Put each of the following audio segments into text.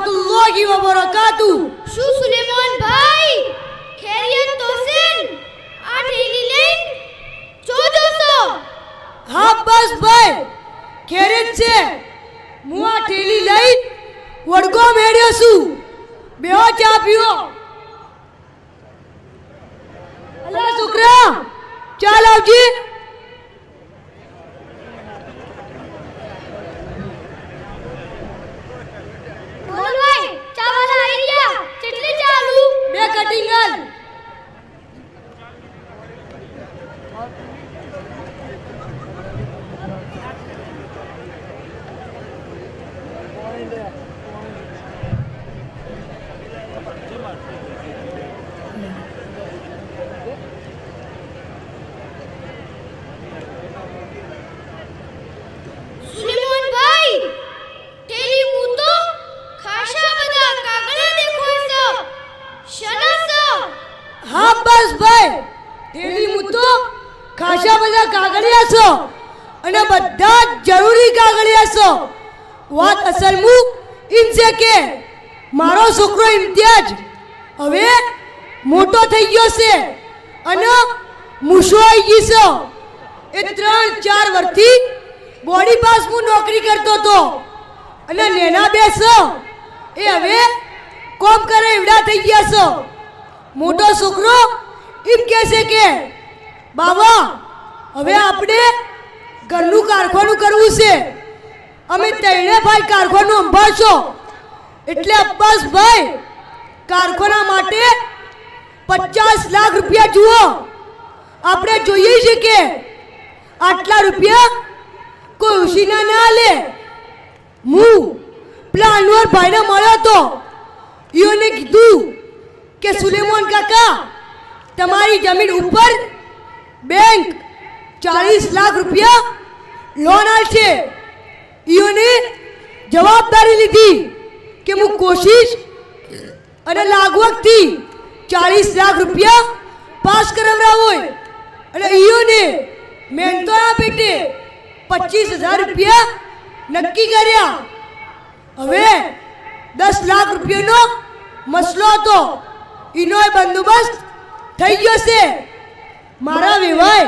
रहमतुल्लाहि व बरकातुहू। શું સુલેમાન ભાઈ ખૈરિયત તો છે આ ઠેલી લઈને જોજો છો? હા બસ ભાઈ ખેરેત છે હું આ ઠેલી લઈ વડગો મેળ્યો છું બેહો ચા પીઓ અલા છોકરા ચા લાવજી બોલ ભાઈ ચા વાળા આવી ગયા કેટલી ચાલુ? 2 કટિંગ આલ સુલેમાન ભાઈ ઠેલી હું તો ખાસા બધા કાગળા દેખો છો શના છો? હા બસ ભાઈ ઠેલી હું તો ખાસા બધા કાગળિયા છો અને બધા જરૂરી કાગળિયા છો વાત અસલ મુ એમ છે કે મારો છોકરો ઇમ્તિયાજ હવે મોટો થઈ ગયો છે અને મૂછો આવી ગઈ છે એ 3-4 વર્ષથી બોડી પાસ હું નોકરી કરતો હતો અને નેના બે છે એ હવે કોમ કરે એવડા થઈ ગયા છે મોટો છોકરો એમ કહે છે કે બાબા હવે આપણે ઘરનું કારખાનું કરવું છે અમે ત્રણે ભાઈ કારખાનું સંભાળશો એટલે અબ્બાસ ભાઈ કારખાના માટે 50 લાખ રૂપિયા જુઓ આપણે જોઈએ છે કે આટલા રૂપિયા કોઈ ઉસીના ના લે હું પેલા અનવર ભાઈને મળ્યો તો એને કીધું કે સુલેમાન કાકા તમારી જમીન ઉપર બેંક 40 લાખ રૂપિયા લોન આલશે એને જવાબદારી લીધી કે હું કોશિશ અને લાગવગથી 40 લાખ રૂપિયા પાસ કરાવરાવો અને ઈયોને મહેનતોના પેટે 25,000 રૂપિયા નક્કી કર્યા હવે 10 લાખ રૂપિયાનો મસલો હતો એનો બંદોબસ્ત થઈ ગયો છે મારા વેવાય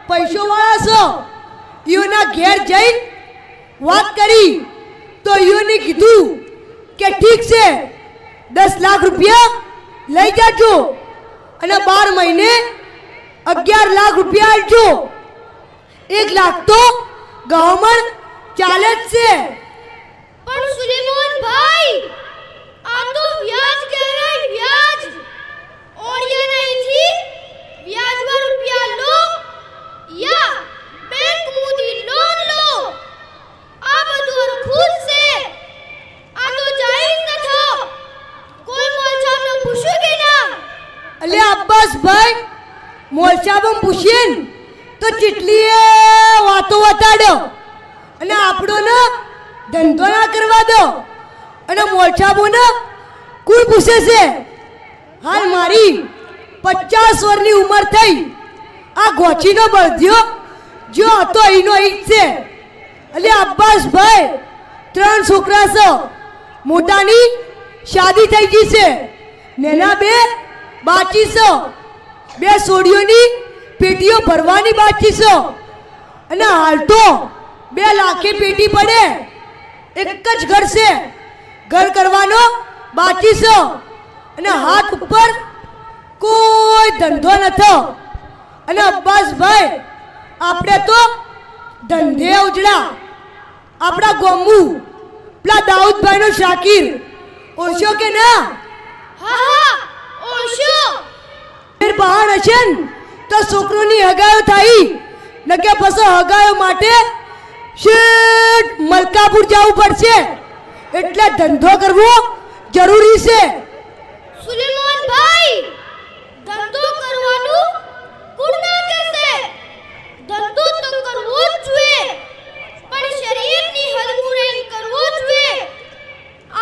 પૈસોવાળા છો ઈયોના ઘેર જઈને વાત કરી તો ઈયોને કીધું કે ઠીક છે 10 લાખ રૂપિયા લઈ જાજો અને 12 મહિને 11 લાખ રૂપિયા આપજો 1 લાખ તો ગવર્મેન્ટ ચાલે જ છે પણ સુલેમાન ભાઈ આ તો વ્યાજ કહેવાય વ્યાજ ઓળિયા નહીંથી વ્યાજમાં રૂપિયા લો યા બેંક મુથી લોન લો આ બધું અરખું છે આ તો જાયઝ નથો કોઈ મોલસાબને પૂછ્યું કે ના? અલે અબ્બાસ ભાઈ મોલસાબમ પૂછીએ તો ચીટલીએ વાતો વતાડ્યો અને આપણો ને ધંધો ના કરવા દો અને મોલસાબોને કોણ પૂછે છે હાલ મારી 50 વર્ષની ઉંમર થઈ આ ગોચીનો બળદ્યો જો હતો એનો ઈજ છે અલે અબ્બાસ ભાઈ 3 છોકરા છે મોટાની શાદી થઈ ગઈ છે નેના 2 બાકી છે 2 સોડીઓની પેટીઓ ભરવાની બાકી છે અને હાલ તો 2 લાખે પેટી પડે એક જ ઘર છે ઘર કરવાનો બાકી છે અને હાથ ઉપર કોઈ ધંધો નથો અને અબ્બાસ ભાઈ આપણે તો ધંધે ઉજળા આપણા ગોમુ પેલા દાઉદભાઈનો શાકીર ઓળશો કે ના? હા હા ઓળશો ફેર બહાર હશે ને તો છોકરોની હગાયો થાય નકે પછી હગાયો માટે શેઠ મલકાપુર જવું પડશે એટલે ધંધો કરવો જરૂરી છે સુલેમાન ભાઈ ધંધો કરવાનું કોણ ના કહેશે? ધંધો તો કરવો જ જોઈએ પણ શરીયતની હદ મુરાઈ કરવો જોઈએ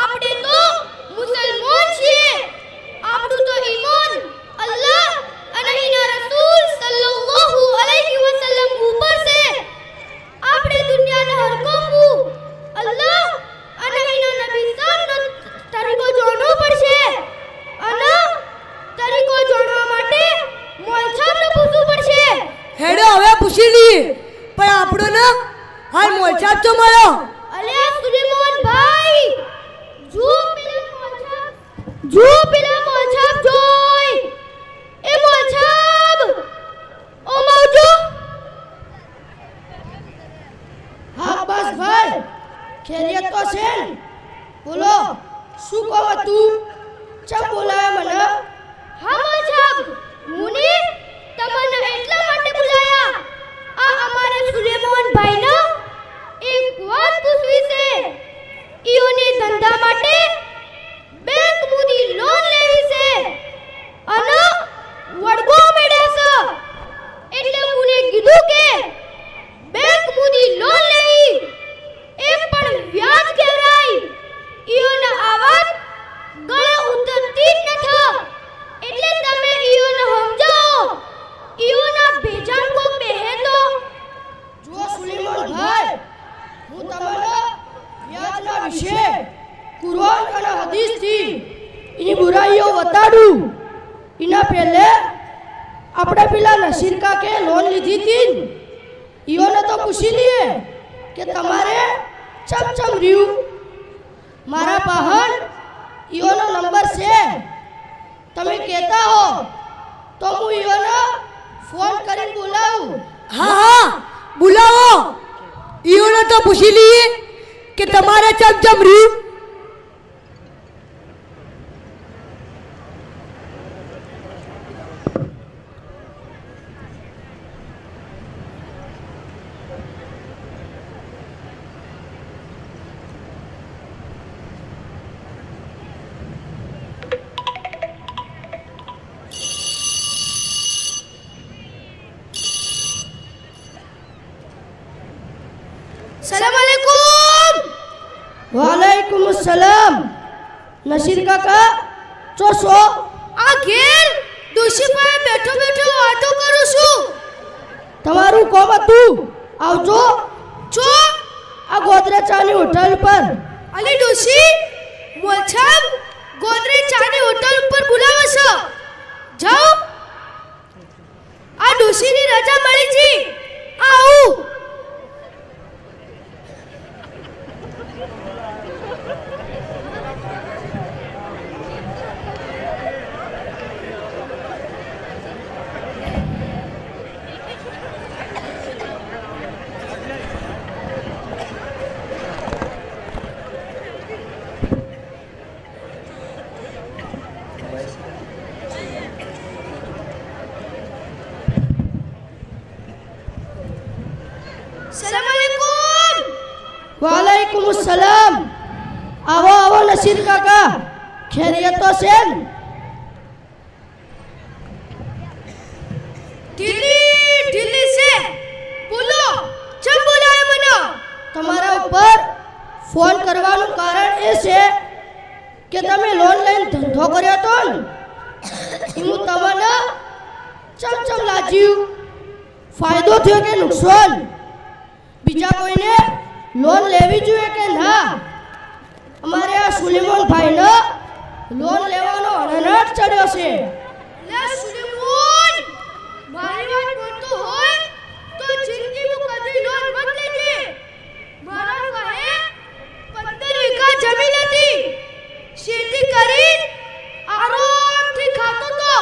આપણે તો મુસલમાન છીએ આપણું તો ઈમાન અલ્લાહ અને એના રસૂલ સલ્લલ્લાહુ અલૈહિ વસલ્લમ ઉપર છે આપણે દુનિયાના હર કોમ અલ્લાહ અને એના નબી સાહેબ પૂછી લઈએ પણ આપણો ને હાલ મોચાપ તો મળ્યો. અલ્યા સુલેમાન ભાઈ જો પેલા મોછાપ જોઈ એ મોછાપ ઓ માવજો. હા બસ ભાઈ ખેરિયત તો છે ને? બોલો શું કહો તું? ચમ બોલાવે મને? હા મોછાપ મુને તમને એટલા માટે બોલાયા આ અમારે સુલેમાન ભાઈનો એક વાત પૂછવી છે. ઈઓને ધંધા માટે બેંક મુદી લોન લેવી છે અને વડગો મેળ્યા છે એટલે મુને કીધું કે બેંક મુદી લોન લેવી એ પણ વ્યાજ કહેવાય. ઈઓના આવાજ ગળે ઉતરતી જ નથી એટલે તમે ઈઓને સમજાવો. ઈઓના ભેજાન કો બેહે તો જો સુલેમાન ભાઈ હું તમને વ્યાજના વિશે કુરાન અને હદીસથી એની બુરાઈઓ બતાડું. એના પહેલે આપણે પેલા નસીર કાકે લોન લીધી હતી ઈઓને તો પૂછી લઈએ કે તમારે ચમ રહ્યું. મારા પાહન ઈઓનો નંબર છે. તમે કહેતા હો તો હું ઈઓને ફોન કરીને બોલાવું. હા હા બોલાવો. ઈઓને તો પૂછી લઈએ કે તમારે ચમચમ રહ્યું. સલામ અલૈકુમ. વાલેકુમ સલામ. નસીર કાકા ચોસો આ ઘેર દોશી પાસે બેઠો બેઠો વાતો કરું છું. તમારું કોમ હતું? આવજો જો આ ગોદરેજ ચાની હોટલ પર. અલી દોશી મોછાબ ગોદરેજ ચાની હોટલ ઉપર બોલાવે છે. જાઓ આ દોશીની રજા મળી છે. આવું સલામ અલૈકુમ. વાલેકુમ સલામ. આવો નસીર કાકા ખેરિયત તો છે ને? ઢીલી છે. બોલો ચમ બોલાવે મને? તમારા ઉપર ફોન કરવાનું કારણ એ છે કે તમે લોન લઈને ધંધો કર્યો તો ને હું તમને ચમ લાજ્યું. ફાયદો થયો કે નુકસાન? બીજા કોઈને લોન લેવી જોઈએ કે ના? અમારે આ સુલેમાન ભાઈનો લોન લેવાનો અણનટ ચડ્યો છે. લે સુલેમાન મારી વાત બોલતો હોય તો જિંદગીમાં કદી લોન મત લેજે. મારા પાસે 15 વીઘા જમીન હતી. ખેતી કરી આરામથી ખાતો તો.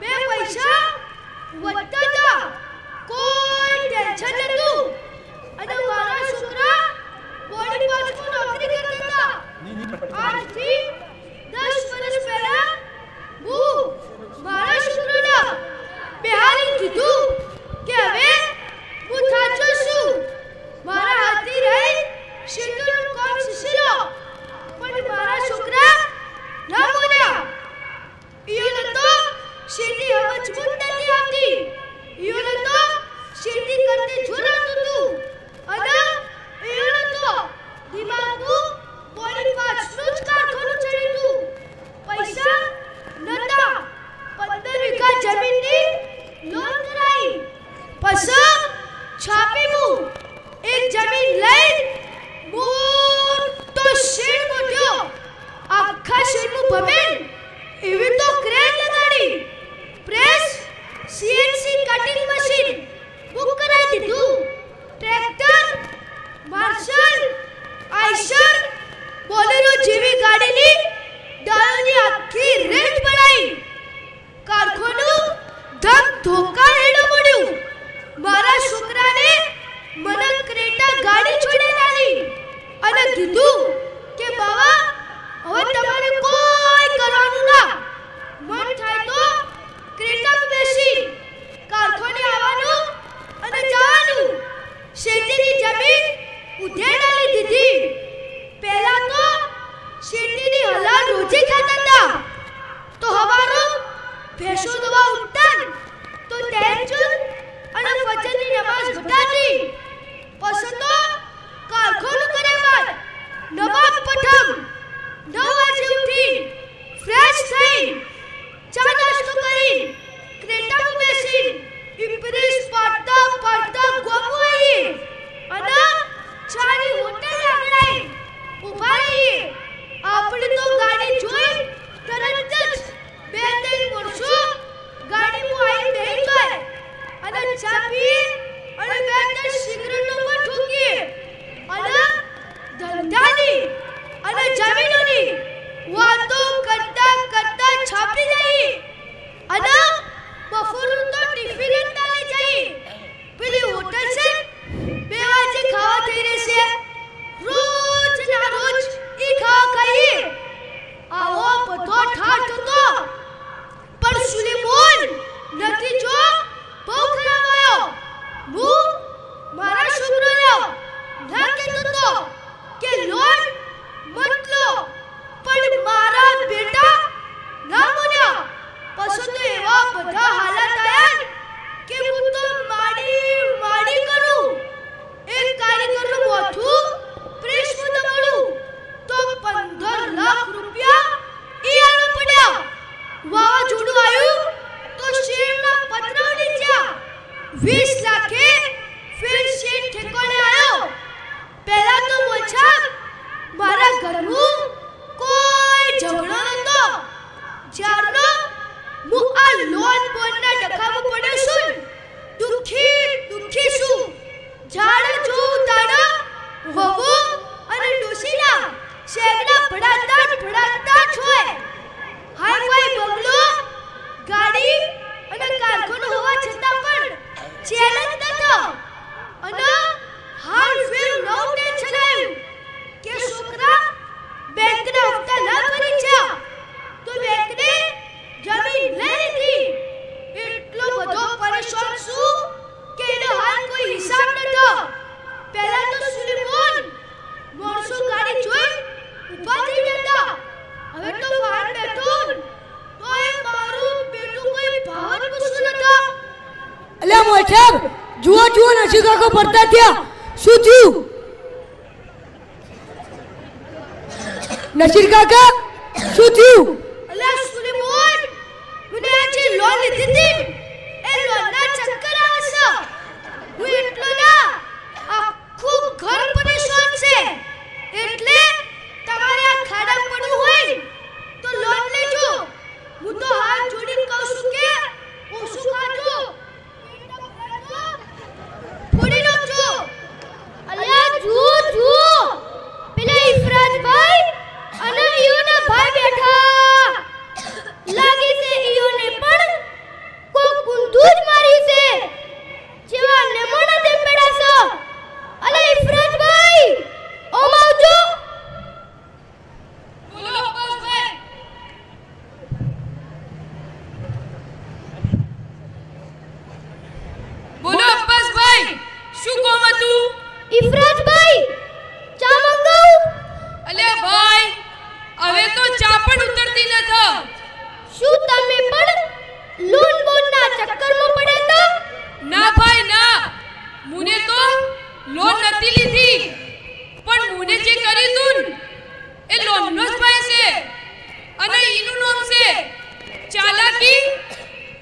બે પૈસા વધતા હતા. કોઈ ટેન્શન નતું. અને મારા છોકરા બોડી પાછું નોકરી કરતા હતા. આજથી 10 વર્ષ પહેલા હું મારા છોકરાને બિહારી કીધું કે હવે હું થાચો છું. મારા હાથી રહી શેતુનું કામ શીખી લો. પણ મારા છોકરા ના મોના. ઈયોને તો શેતી સમજ નથી આવતી. ઈયોને તો શેતી કરતી જોરાતું હતું. અને ઈયોને તો દિમાગનું બોડી પાછું જ કારખાનું ચડ્યું હતું. પૈસા નતા. 15 વીઘા જમીનની લોન કરાઈ. પછી છાપીનું એક જમીન લઈ મોટો શેડ મોટ્યો. આખા શેડનું ભમેન એવી તો ક્રેન લગાડી. Press CNC cutting machine book ઘરનું કોઈ ઝઘડો નતો. જ્યારનો હું આ લોન બોનના ડખામાં પડ્યો છું, દુખી છું. જાણે જોઉં તારા વહુ અને ડોશીના શેગડા ભડાતા છોય. હાઈ-ફાઈ બંગલો, ગાડી અને કારખાનો હોવા છતાં પણ ચેલેન્જ નતો. અને હાલ ફેર નવું ટેન્શન આવ્યું કે છોકરા બેંકના હપ્તા ના ભરી છે તો બેંકને જમીન લઈ લીધી. એટલો બધો પરેશાન છું કે એનો હાલ કોઈ હિસાબ નતો. પહેલા તો સુલેમાન માણસો ગાડી જોઈ ઊભા થઈ જતા. હવે તો બહાર બેઠો તો એ મારું બેટું કોઈ ભાવ જ પૂછતું નતો. અલ્યા મોચેબ જુઓ નશી કાકો પડતા થયા. શું થયું નશીર કાકા, શું થયું? અલ્યા સુલેમાન, મને આજે લોન લીધી હતી એ લોનના ચક્કર આવે છે. હું એટલો ના આખું ઘર પરેશાન છે. એટલે તમારે આ ખાડા પડવું હોય તો લોન લેજો. હું તો હાથ જોડીને કહું છું કે ઓછું ખાજો, ફોડી નાખજો. અલ્યા જુઓ પેલા ઇફરાજભાઈ અને ઈયોના ભાઈ બેઠા. લાગે છે ઈયોને પણ કોક ઊંધું જ માર્યું છે. જેવા નમૂના દે પડ્યા છો. અલે ઇફરાજભાઈ, ઓમ આવજો. બોલો અબ્બાસભાઈ. બોલો અબ્બાસભાઈ, શું કામ હતું? ઇફરાજભાઈ, ચા મંગાવું? અલ્યા ભાઈ, હવે તો ચા પણ ઉતરતી નથી. શું તમે પણ લોન બોનના ચક્કરમાં પડ્યા હતા? ના ભાઈ ના, મુને તો લોન નથી લીધી, પણ મુને જે કર્યું તું એ લોનનો જ ભાઈ છે. અને એનું નામ છે ચાલાકી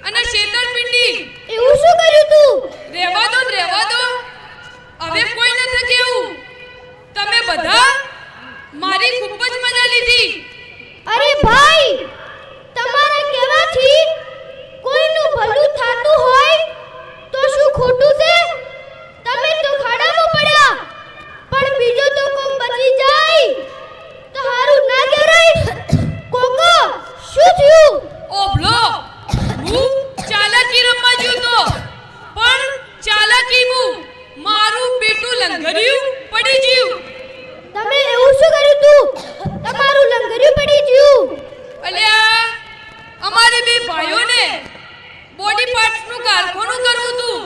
અને છેતરપિંડી. એવું શું કર્યું તું? રહેવા દો. હવે કોઈ નથી કેવું. તમે બધા મારી ખૂબ જ મજા લીધી. અરે ભાઈ, તમારા કહેવાથી કોઈનું ભલું થાતું હોય તો શું ખોટું છે? તમે તો ખાડામાં પડ્યા, પણ બીજો તો કોક બચી જાય તો હારું ના કહેવાય. કોકો, શું થયું? ઓબલો, હું ચાલાકી રમવા ગયો તો, પણ ચાલાકીનું મારું બેટું લંગર્યું પડી ગયું. તમે એવું શું કર્યું તું? તમારું લંગર્યું પડી ગયું. અલ્યા, અમારે બે ભાઈઓને બોડી પાર્ટ્સનું કારખાનું કરવું હતું.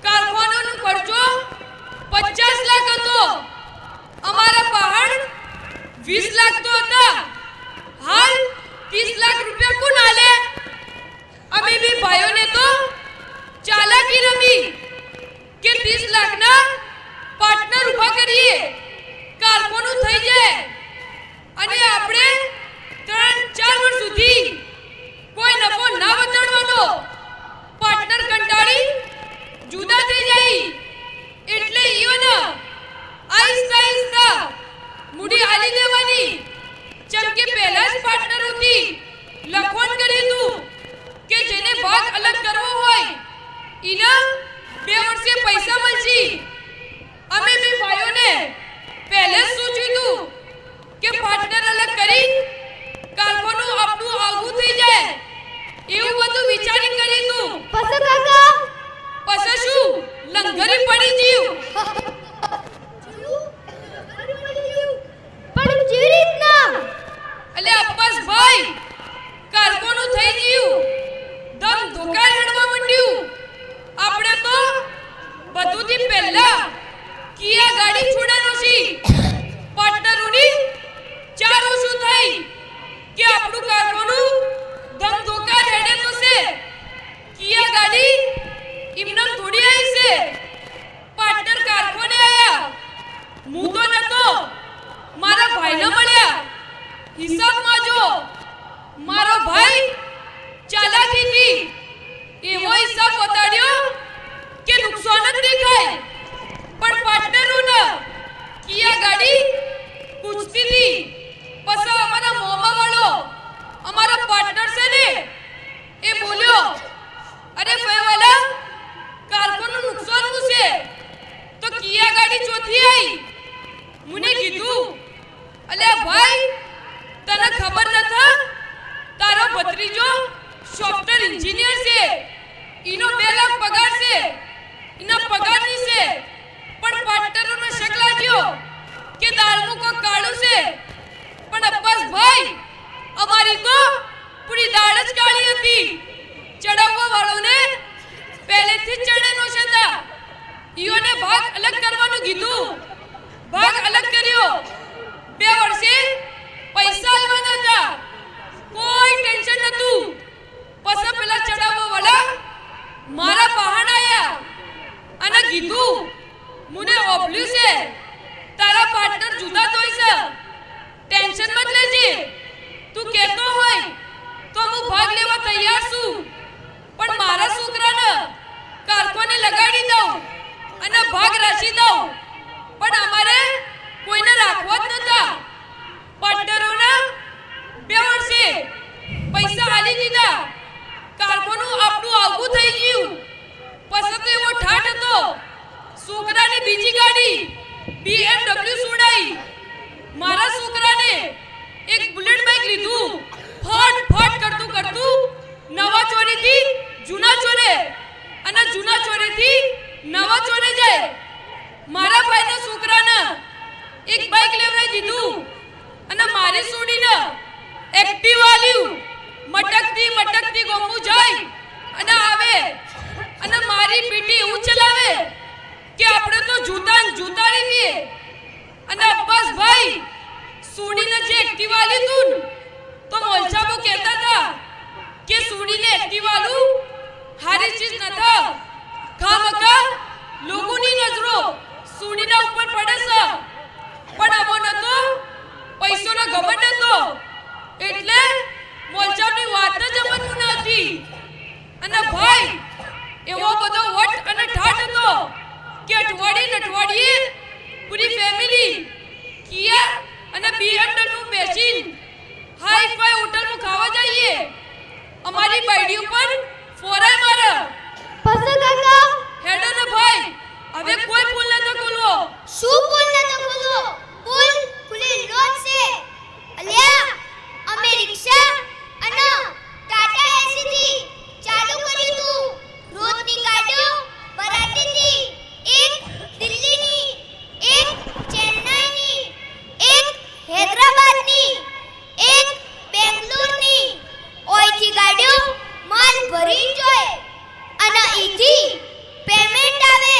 કારખાનાનો ખર્ચો 50 લાખ હતો. અમારા પહાડ 20 લાખ તો હતા. હાલ 30 લાખ રૂપિયા કોણ આલે? અમે બે ભાઈઓને તો ચાલાકી રમી કે 30 લાખના પાર્ટનર ઊભા કરીએ, કારખાનું થઈ જાય અને આપણે 3-4 વર્ષ સુધી કોઈ નફો ના વટાડવાનો. પાર્ટનર કંટાળી જુદા થઈ જાય. એટલે ઈયોને આહિસ્તા મૂડી આલી દેવાની. જેમ કે પહેલા જ પાર્ટનર હતી લખવાન કર્યું હતું કે જેને ભાગ અલગ કરવો હોય ઈના 2 વર્ષે પૈસા મળશે. અમે બે ભાઈઓને પહેલે જ સૂચવ્યું હતું કે પાર્ટનર અલગ કરી કારખાનું આપણું આગું થઈ જાય. એવું બધું વિચારી કર્યું હતું. પસંદ કાકા, પછી શું લંગરી પડી ગયું. પણ કેવી રીતના? એટલે અબ્બાસ ભાઈ, કારખાનું થઈ ગયું, દમ ધોકાય રડવા માંડ્યું. આપણે તો બધુંથી પહેલા કિયા ગાડી છોડાનો છે. પાર્ટનરોની 4 ઓછું થઈ કે આપણું કારખાનું દમ ધોકા રેડે તો છે. કિયા ગાડી ઇમનામ થોડી આવી છે. ઈઓને ભાગ અલગ કરવાનું કીધું. ભાગ અલગ કર્યો. 2 વર્ષે પૈસા આવવાના હતા. કોઈ ટેન્શન નતું. પછી પેલા ચડાવવા વાળા મારા બહાન આયા અને કીધું મને ઓબલ્યું છે, તારા પાર્ટનર જુદા તોય છે, ટેન્શન મત લેજે, તું કહેતો હોય તો હું ભાગ લેવા તૈયાર છું, પણ મારા છોકરાને કારખાને લગાડી દઉં અને ભાગ રાશી દઉં. પણ અમારે કોઈને રાખવા જ નતા. પાર્ટનરોના 2 વર્ષે પૈસા આલી દીધા. કારખાનું આપણું આગું થઈ ગયું. પછી તો એવો ઠાઠ હતો, છોકરાની બીજી ગાડી BMW છોડાઈ. મારા છોકરાને એક બુલેટ બાઇક લીધું. ફટ ફટ કરતું કરતું નવા ચોરેથી જૂના ચોરે અને જૂના ચોરેથી નવા ચોરે જાય. મારા ભાઈના છોકરાને એક બાઇક લેવડાવી દીધું અને મારી છોડીને એક્ટિવા લ્યું. મટકતી મટકતી ગોમું જાય અને આવે અને મારી પીટી એવું ચલાવે કે આપણે તો જૂતા જૂતા લેવીએ. અને અબ્બાસભાઈ સોડીને જે એક્ટિવા લીધું તો મોલસાબો કહેતા હતા કે સોડીને એક્ટિવા લું હારી ચીજ નતા. ખામખા લોકોની નજરો સોડીના ઉપર પડે છે. પણ આવો નતો, પૈસોનો ઘમંડ હતો એટલે મોલસાબની વાત જ અમનું ન હતી. અને ભાઈ એવો બધો વટ અને ઠાઠ હતો કે અઠવાડિયે પૂરી ફેમિલી કિયા અને BMW બેસીને હાઈ ફાઈ હોટલમાં ખાવા જઈએ. અમારી બાયડી ઉપર ફોરાય મારે. પછી કાકા હેડો ને ભાઈ, હવે કોઈ પુલ નતો ખોલવો. શું પુલ નતો ખોલો? પુલ ખુલેલો જ છે. અલ્યા અમે રિક્ષા અને ટાટા એસી થી ચાલુ કર્યું તું. રોજની ગાડીઓ ભરાતી હતી. એક દિલ્હીની, એક ચેન્નઈની, એક હૈદરાબાદની, એક બેંગ્લોરની. ઓયથી ગાડીઓ માલ ભરી જોય અને ઈથી પેમેન્ટ આવે.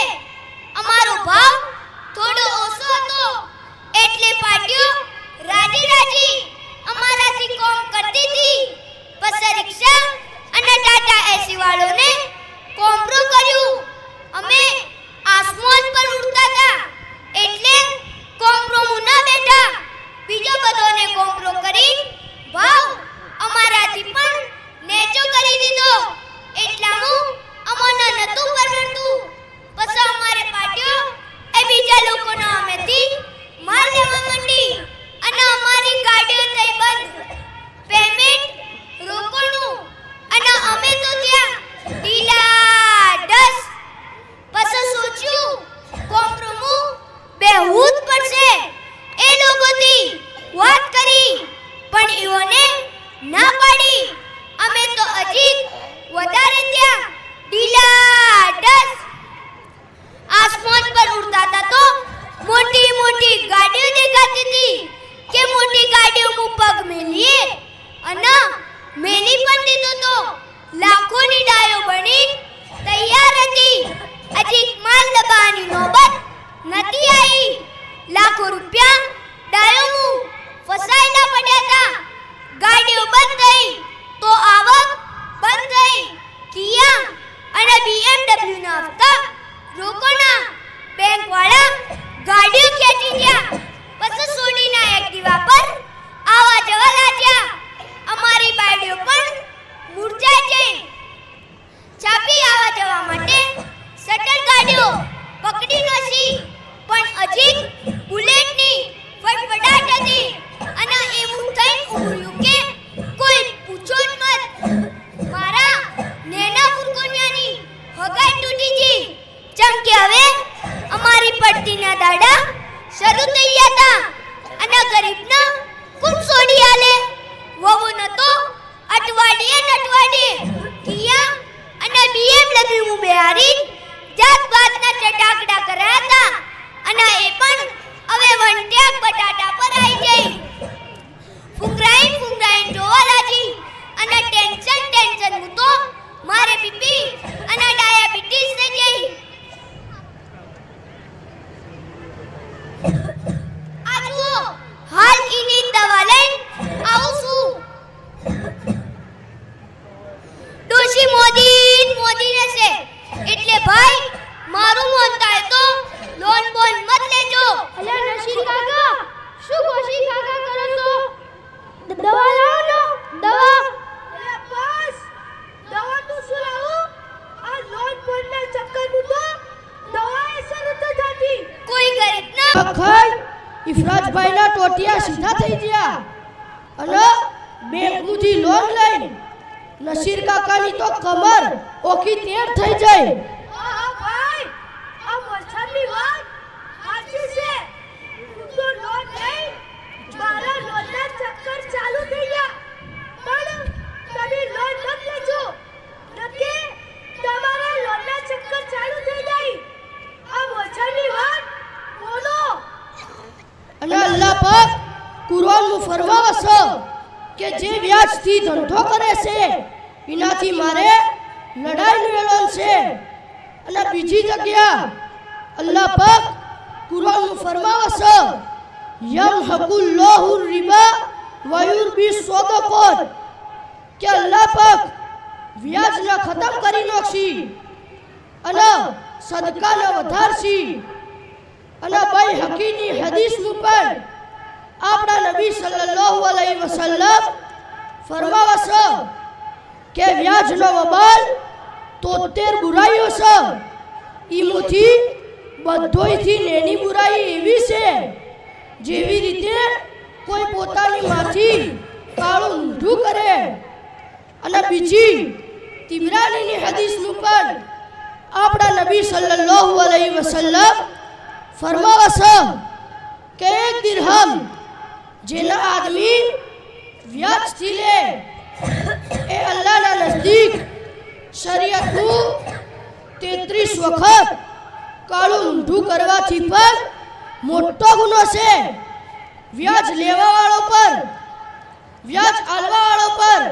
અમારો ભાવ થોડો ઓછો હતો એટલે પાટીઓ રાજી રાજી અમારાથી કોમ કરતી હતી. પછી રિક્ષા અને ટાટા એસી વાળોને કોમ્પ્રો કર્યું. અમે આસમાન પર ઉડતા હતા એટલે કોમ્પ્રો મુના બેઠા. બીજો બધાને કોમ્પ્રો કરી ભાવ અમારાથી પણ નેચો કરી દીધો. એટલામાં અમને નતું પરવડતું. પછી અમારે પાટીઓ એ બીજા લોકોના અમેથી માલ લેવા માંડી અને અમારી ગાડીઓ થઈ બંધ. પેમેન્ટ રોકડું અને અમે તો ત્યાં ઢીલા ડસ. પછી સોચ્યું કોમ્પ્રોમો બેહવું જ પડશે. એ લોકોથી વાત કરી પણ ઈઓને ના પાડી. અમે તો હજી વધારે ત્યાં ઢીલા ડસ. આસમાન પર ઉડતા હતા તો મોટી મોટી ગાડીઓ દેખાતી હતી કે મોટી ગાડીઓમાં પગ મેલીએ અને મેલી પણ દીધો તો લાખોની ડાયો બની તૈયાર હતી. હજી માલ દબાવવાની નોબત નથી આવી. લાખો રૂપિયા ડાયોમાં ફસાયેલા પડ્યા હતા. ગાડીઓ બંધ થઈ તો આવક બંધ થઈ. કિયા અને BMW ના હપ્તા રોકોના બેંક વાળા ગાડીઓ ખેંચી ગયા. પછી સોડીના એક્ટિવા પર આવા જવા લાગ્યા. અમારી બાયડીઓ પણ મૂર્છાઈ ગઈ. ચાપી આવા જવા માટે શટર ગાડીઓ પકડી નસી આ જુઓ હાલ એની દવા લઈને આવું છું. ડોશી મોદી રહેશે એટલે ભાઈ મારું મન થાય તો લોન બોન મત લેજો. અલ્યા નશીર કાકા શું કોશી કાકા કરો છો? દવા લાવો ને દવા. અલ્યા બસ દવા તો શું લાવું? આ લોન બોન ના ચક્કર નું તો દવા એસર નથી થતી. કોઈ ગરીબ ના અખર ઇફરાજભાઈના ટોટિયા સીધા થઈ ગયા અને બેંકમાંથી લોન લઈને નસીર કાકાની તો કમર ઓકી તેર થઈ જાય. હા ભાઈ આ વરસાદની વાત સાચી છે. તો લોન લઈ મારા લોનના ચક્કર ચાલુ થઈ ગયા. પણ તમે લોન મત લેજો નકે તમારા લોનના ચક્કર ચાલુ થઈ જાય. આ વરસાદની વાત બોલો. અને અલ્લાહ પાક કુરાનનું ફરમાવે છે કે જે વ્યાજથી ધંધો કરે છે એનાથી મારે લડાઈનું એલાન છે. અને બીજી જગ્યા અલ્લાહ પાક કુરાનનું ફરમાવે છે યમહકુલ્લાહુ રિબા વ યુરબી સદકાત કે અલ્લાહ પાક વ્યાજને ખતમ કરી નાખશી અને સદકાને વધારશી. અને ભાઈ હકીની હદીસનું પણ આપણા નબી સલ્લલ્લાહુ અલૈહિ વસલ્લમ ફરમાવે છે કે વ્યાજનો વબાલ 73 બુરાઈઓ છે. ઈમુથી બધોયથી નેની બુરાઈ એવી છે જેવી રીતે કોઈ પોતાની માથી કાળું ઊંધું કરે. અને બીજી તિબરાનીની હદીસનું પણ આપણા નબી સલ્લલ્લાહુ અલૈહિ વસલ્લમ ફરમાવે છે કે એક દિરહમ જેના આદમી વ્યાજથી લે એ અલ્લાહના નજદીક શરીયતનું 33 વખત કાળું ઊંધું કરવાથી પણ મોટો ગુનો છે. વ્યાજ લેવાવાળો પર, વ્યાજ આલવાવાળો પર,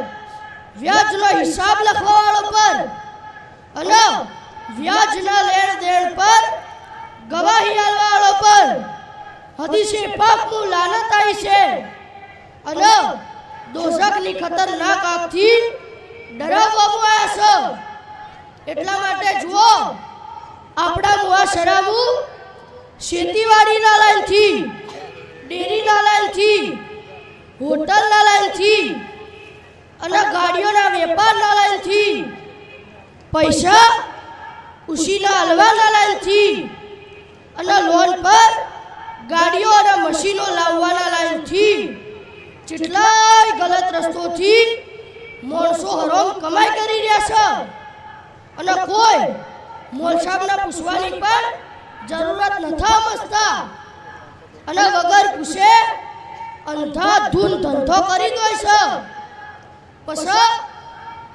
વ્યાજનો હિસાબ લખવાવાળો પર અને વ્યાજના લેણ દેણ પર ગવાહી આલવાવાળો પર હદીસે પાકનું લાનત આવી છે. અને દોઝખની ખતરનાક આગથી ડરાવવામાં આવ્યા છે. એટલા માટે જુઓ આપણા મુઆશરામાં ખેતીવાડીના લાઈનથી, ડેરીના લાઈનથી, હોટલના લાઈનથી અને ગાડીઓના વેપારના લાઈનથી, પૈસા ઉશીના હલવાના લાઈનથી અને લોન પર ગાડીઓ અને મશીનો લાવવાના લાઈનથી કેટલાય ગલત રસ્તોથી માણસો હરામ કમાઈ કરી રહ્યા છે. અને કોઈ મોલ સાહેબને પૂછવાની પણ જરૂરત નથી સમજતા. અને વગર પૂછે અંધાધૂન ધંધો કરી દો છે. પછી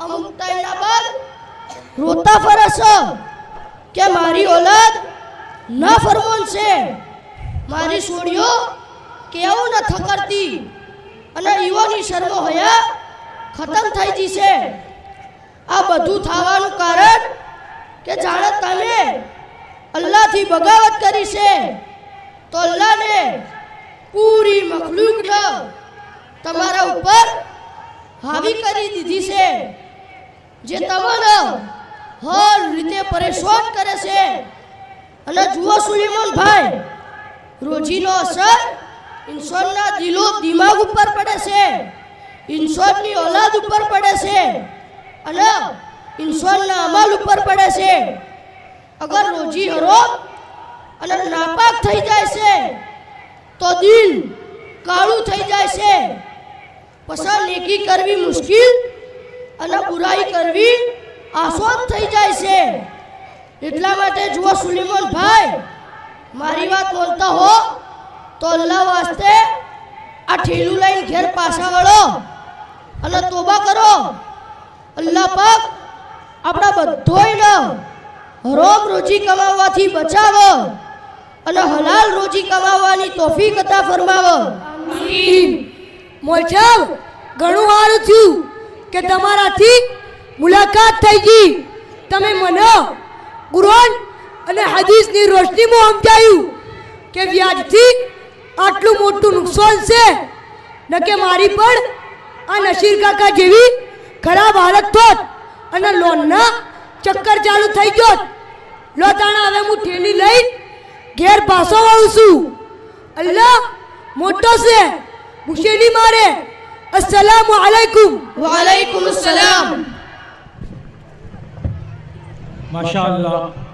અમુક ટાઈમના બાદ રોતા ફરે છે કે મારી ઓલાદ ના ફરમાન છે, મારી છોડીઓ કેવું ન થકરતી અને યુવાની શર્મો હયા ખતમ થઈ જશે. આ બધું થવાનું કારણ કે જાણે તમે અલ્લાહથી બગાવત કરી છે તો અલ્લાહને પૂરી મખલૂકને તમારા ઉપર હાવી કરી દીધી છે, જે તમને હર રીતે પરેશાન કરે છે. અને જુઓ સુલેમાનભાઈ, રોજીનો અસર ઇન્સાનના દિલો દિમાગ ઉપર પડે છે, ઇન્સાનની ઓલાદ ઉપર પડે છે અને ઇન્સાનના અમલ ઉપર પડે છે. અગર રોજી હરામ અને નાપાક થઈ જાય છે તો દિલ કાળું થઈ જાય છે. પછી નેકી કરવી મુશ્કેલ અને બુરાઈ કરવી આસાન થઈ જાય છે. એટલા માટે જુઓ સુલેમાનભાઈ, મારી વાત બોલતા હો તો અલ્લાહ વાસ્તે આ ઠેલું લઈને ઘેર પાછા વળો અને તોબા કરો. અલ્લાહ પાક આપણા બધોયને હરામ રોજી કમાવવાથી બચાવો અને હલાલ રોજી કમાવવાની તોફીક અતા ફરમાવો. મોજાબ ઘણું સારું થયું કે તમારાથી મુલાકાત થઈ ગઈ. તમે મને કુરાન અને હદીસની રોશનીમાં સમજાયું કે વ્યાજથી આટલું મોટું નુકસાન છે ન કે મારી પણ આ નસીર કાકા જેવી ખરાબ હાલત થોત અને લોનના ચક્કર ચાલુ થઈ ગયોત. લો તાણા હવે હું ઠેલી લઈ ઘેર પાછો આવું છું. અલ્લાહ મોટો છે, મુશેની મારે. અસ્સલામુ અલૈકુમ. વાલેકુમ સલામ. माशाअल्लाह